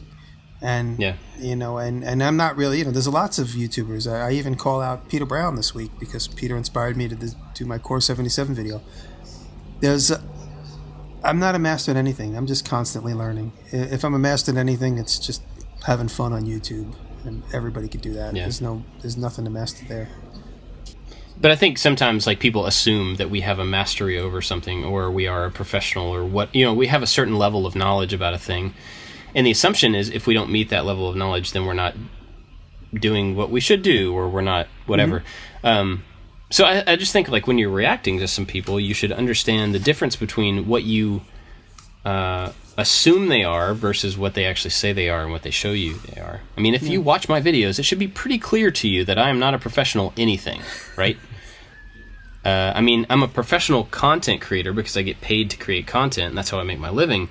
And, you know, and I'm not really, you know, there's lots of YouTubers. I even call out Peter Brown this week because Peter inspired me to do my Core 77 video. I'm not a master at anything. I'm just constantly learning. If I'm a master at anything, it's just having fun on YouTube. And everybody could do that. Yeah. There's nothing to master there. But I think sometimes like people assume that we have a mastery over something or we are a professional or what, you know, we have a certain level of knowledge about a thing. And the assumption is if we don't meet that level of knowledge, then we're not doing what we should do or we're not whatever. Mm-hmm. So I just think like when you're reacting to some people, you should understand the difference between what you assume they are versus what they actually say they are and what they show you they are. I mean, if you watch my videos, it should be pretty clear to you that I am not a professional anything, right? I mean, I'm a professional content creator because I get paid to create content and that's how I make my living.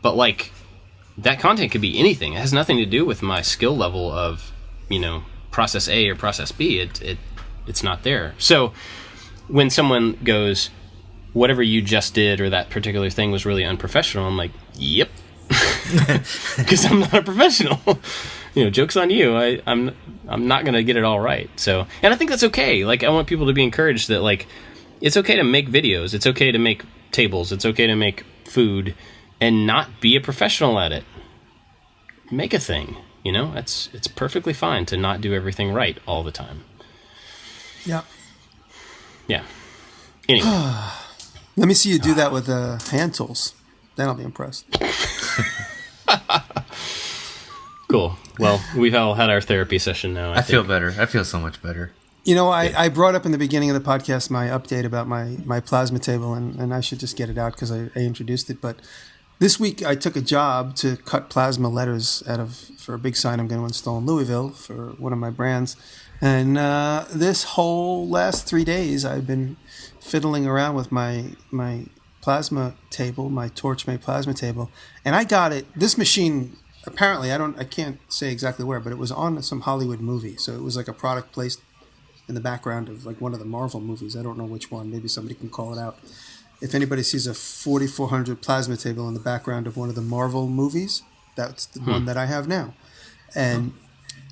But like, that content could be anything. It has nothing to do with my skill level of, you know, process A or process B. It's not there. So when someone goes, whatever you just did or that particular thing was really unprofessional, I'm like, yep, because I'm not a professional. You know, joke's on you. I'm not going to get it all right. So, and I think that's okay. Like, I want people to be encouraged that like, it's okay to make videos. It's okay to make tables. It's okay to make food. And not be a professional at it. Make a thing, you know? It's perfectly fine to not do everything right all the time. Yeah. Yeah. Anyway. Let me see you do that with hand tools. Then I'll be impressed. Cool. Well, we've all had our therapy session now. I feel better. I feel so much better. You know, I brought up in the beginning of the podcast my update about my plasma table, and I should just get it out because I introduced it, but this week, I took a job to cut plasma letters for a big sign I'm going to install in Louisville for one of my brands. And this whole last 3 days, I've been fiddling around with my plasma table, my Torchmate plasma table. And I got it. This machine, apparently, I can't say exactly where, but it was on some Hollywood movie. So it was like a product placed in the background of like one of the Marvel movies. I don't know which one. Maybe somebody can call it out. If anybody sees a 4400 plasma table in the background of one of the Marvel movies, that's the one that I have now. And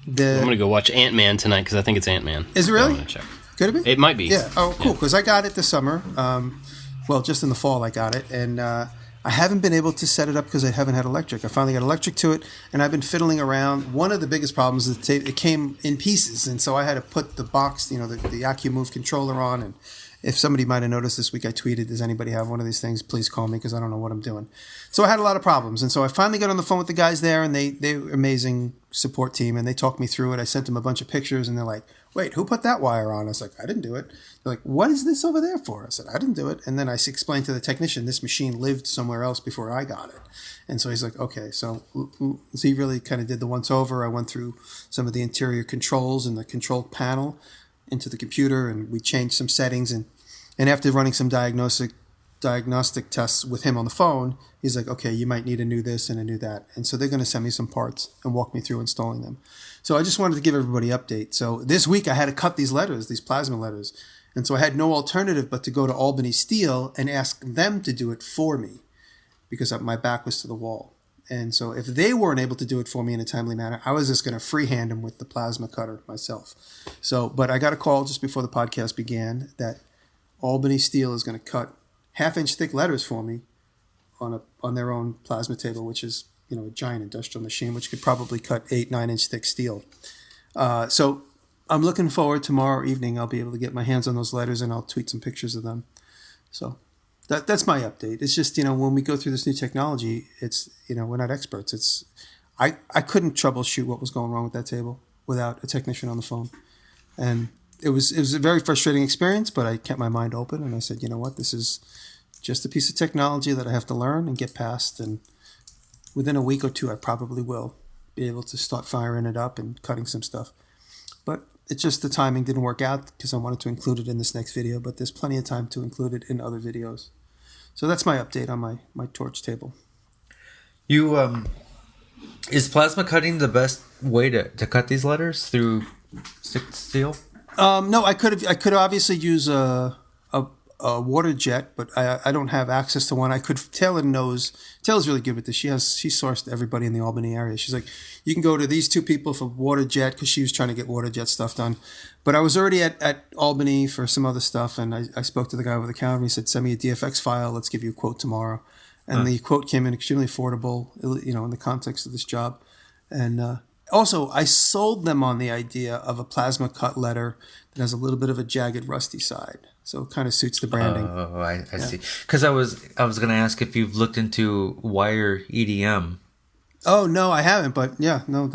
I'm going to go watch Ant-Man tonight because I think it's Ant-Man. Is it really? I'm gonna check. Could it be? It might be. Yeah. Oh, cool. Because I got it this summer. Well, just in the fall I got it. And I haven't been able to set it up because I haven't had electric. I finally got electric to it, and I've been fiddling around. One of the biggest problems is it came in pieces, and so I had to put the box, you know, the AccuMove controller on. And if somebody might have noticed this week, I tweeted, does anybody have one of these things? Please call me because I don't know what I'm doing. So I had a lot of problems. And so I finally got on the phone with the guys there, and they're amazing support team, and they talked me through it. I sent them a bunch of pictures, and they're like, wait, who put that wire on? I was like, I didn't do it. They're like, what is this over there for? I said, I didn't do it. And then I explained to the technician, this machine lived somewhere else before I got it. And so he's like, okay. So he really kind of did the once over. I went through some of the interior controls and the control panel into the computer, and we changed some settings. And after running some diagnostic tests with him on the phone, he's like, okay, you might need a new this and a new that. And so they're going to send me some parts and walk me through installing them. So I just wanted to give everybody an update. So this week I had to cut these letters, these plasma letters. And so I had no alternative but to go to Albany Steel and ask them to do it for me because my back was to the wall. And so if they weren't able to do it for me in a timely manner, I was just going to freehand them with the plasma cutter myself. So, but I got a call just before the podcast began that Albany Steel is going to cut 1/2-inch thick letters for me on their own plasma table, which is, you know, a giant industrial machine, which could probably cut 8-9-inch thick steel. So I'm looking forward tomorrow evening. I'll be able to get my hands on those letters and I'll tweet some pictures of them. So that's my update. It's just, you know, when we go through this new technology, it's, you know, we're not experts. I couldn't troubleshoot what was going wrong with that table without a technician on the phone. And it was a very frustrating experience, but I kept my mind open and I said, you know what, this is just a piece of technology that I have to learn and get past. And within a week or two, I probably will be able to start firing it up and cutting some stuff. But It's just the timing didn't work out because I wanted to include it in this next video, but there's plenty of time to include it in other videos. So that's my update on my torch table. You is plasma cutting the best way to cut these letters through stick steel? No, I could obviously use a water jet, but I don't have access to one. Taylor's really good with this. She sourced everybody in the Albany area. She's like, you can go to these two people for water jet, because she was trying to get water jet stuff done. But I was already at Albany for some other stuff, and I spoke to the guy over the counter. He said, send me a DFX file. Let's give you a quote tomorrow. And the quote came in extremely affordable, in the context of this job. And also, I sold them on the idea of a plasma cut letter that has a little bit of a jagged, rusty side. So it kind of suits the branding. Oh, I see. Because I was going to ask if you've looked into wire EDM. Oh, no, I haven't. But yeah, no,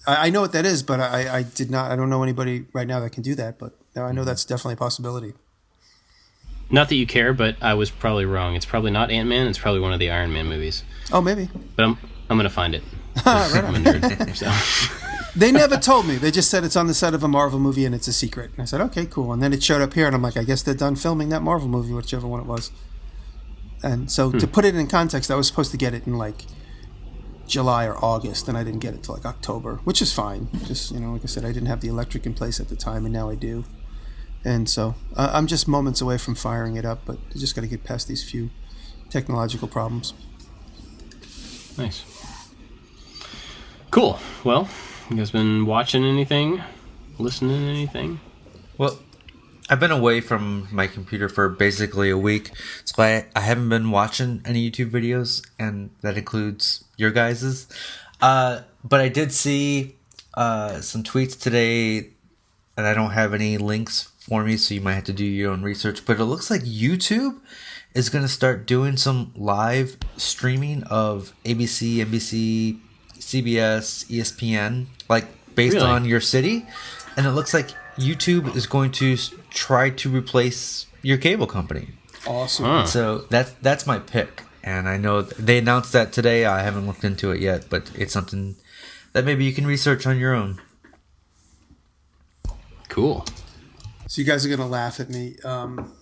I know what that is, but I did not. I don't know anybody right now that can do that. But I know that's definitely a possibility. Not that you care, but I was probably wrong. It's probably not Ant-Man. It's probably one of the Iron Man movies. Oh, maybe. But I'm going to find it. Right I'm a nerd, so. They never told me. They just said it's on the set of a Marvel movie and it's a secret. And I said, okay, cool. And then it showed up here, and I'm like, I guess they're done filming that Marvel movie, whichever one it was. And so to put it in context, I was supposed to get it in like July or August, and I didn't get it till like October, which is fine. Just, like I said, I didn't have the electric in place at the time, and now I do. And so I'm just moments away from firing it up, but I just got to get past these few technological problems. Nice. Cool. Well, you guys been watching anything? Listening to anything? Well, I've been away from my computer for basically a week, so I haven't been watching any YouTube videos, and that includes your guys's. But I did see some tweets today, and I don't have any links for me, so you might have to do your own research. But it looks like YouTube is going to start doing some live streaming of ABC, NBC, CBS, ESPN, like based Really? on your city. And it looks like YouTube is going to try to replace your cable company. Awesome. Huh. So that's my pick. And I know they announced that today. I haven't looked into it yet, but it's something that maybe you can research on your own. Cool. So you guys are gonna laugh at me. I'm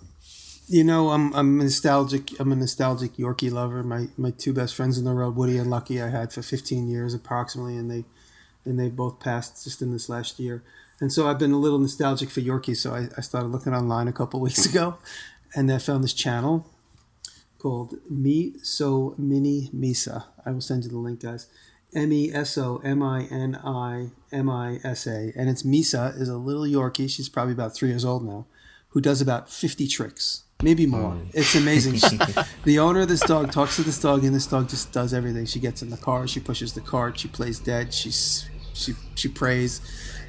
nostalgic. I'm a nostalgic Yorkie lover. My two best friends in the world, Woody and Lucky, I had for 15 years approximately, and they both passed just in this last year. And so I've been a little nostalgic for Yorkie. So I started looking online a couple weeks ago, and I found this channel called Me So Mini Misa. I will send you the link, guys. MESOMINIMISA, and it's Misa is a little Yorkie. She's probably about 3 years old now, who does about 50 tricks, maybe more. It's amazing. The owner of this dog talks to this dog, and this dog just does everything. She gets in the car, she pushes the cart, she plays dead, she prays.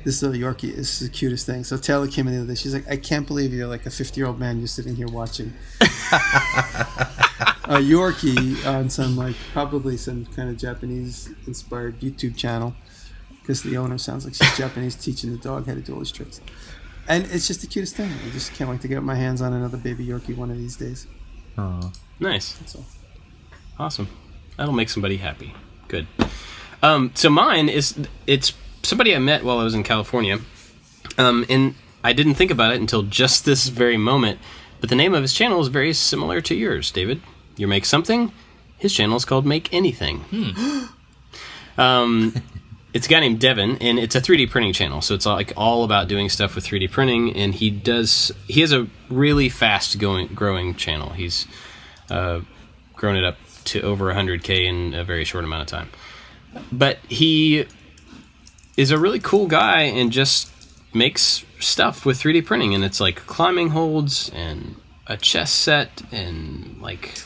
This little Yorkie is the cutest thing. So Taylor came in the other day. She's like, I can't believe you're like a 50-year-old man. You're sitting here watching a Yorkie on probably some kind of Japanese-inspired YouTube channel, because the owner sounds like she's Japanese, teaching the dog how to do all these tricks. And it's just the cutest thing. I just can't wait to get my hands on another baby Yorkie one of these days. Oh, Nice. That's all. Awesome. That'll make somebody happy. Good. So mine it's somebody I met while I was in California, and I didn't think about it until just this very moment, but the name of his channel is very similar to yours, David. You make something. His channel is called Make Anything. It's a guy named Devin, and it's a 3D printing channel, so it's like all about doing stuff with 3D printing, and he has a really fast growing channel. He's grown it up to over 100K in a very short amount of time. But he is a really cool guy and just makes stuff with 3D printing, and it's like climbing holds and a chess set, and like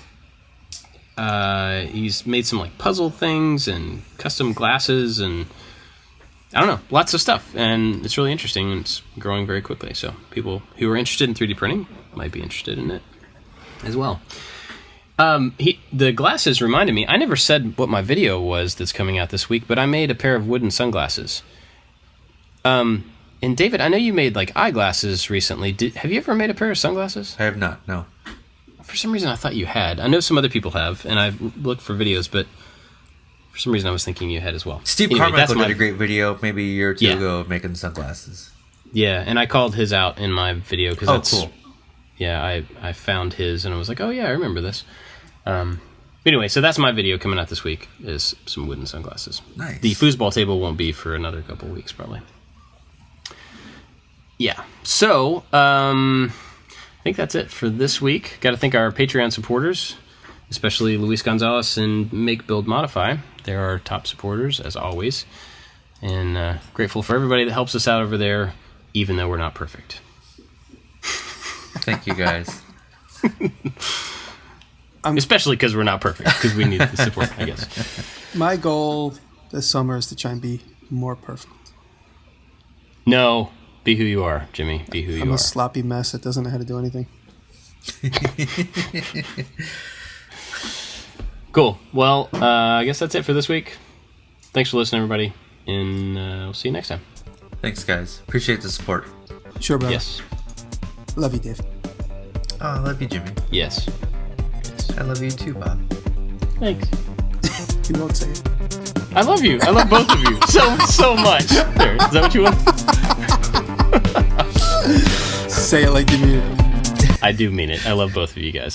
he's made some like puzzle things and custom glasses, and I don't know, lots of stuff, and it's really interesting, and it's growing very quickly, so people who are interested in 3D printing might be interested in it as well. The glasses reminded me, I never said what my video was that's coming out this week, but I made a pair of wooden sunglasses. And David, I know you made like eyeglasses recently. Have you ever made a pair of sunglasses? I have not, no. For some reason I thought you had. I know some other people have, and I've looked for videos, but for some reason I was thinking you had as well. Steve Anyway, Carmichael did a great video maybe a year or two Yeah. ago of making sunglasses. Yeah, and I called his out in my video because that's cool. Yeah, I found his and I was like, oh yeah, I remember this. Anyway, so that's my video coming out this week, is some wooden sunglasses. Nice. The foosball table won't be for another couple weeks, probably. Yeah, so I think that's it for this week. Got to thank our Patreon supporters, especially Luis Gonzalez and Make, Build, Modify. They're our top supporters, as always. And grateful for everybody that helps us out over there, even though we're not perfect. Thank you, guys. Especially because we're not perfect, because we need the support, I guess. My goal this summer is to try and be more perfect. No, be who you are, Jimmy. Be who you I'm are. a sloppy mess that doesn't know how to do anything. Cool. Well, I guess that's it for this week. Thanks for listening, everybody, and we'll see you next time. Thanks, guys. Appreciate the support. Sure, brother. Yes. Love you, Dave. Oh, I love you, Jimmy. Yes. I love you too, Bob. Thanks. You won't say it. I love you. I love both of you so much. There. Is that what you want? Say it like you mean it. I do mean it. I love both of you guys.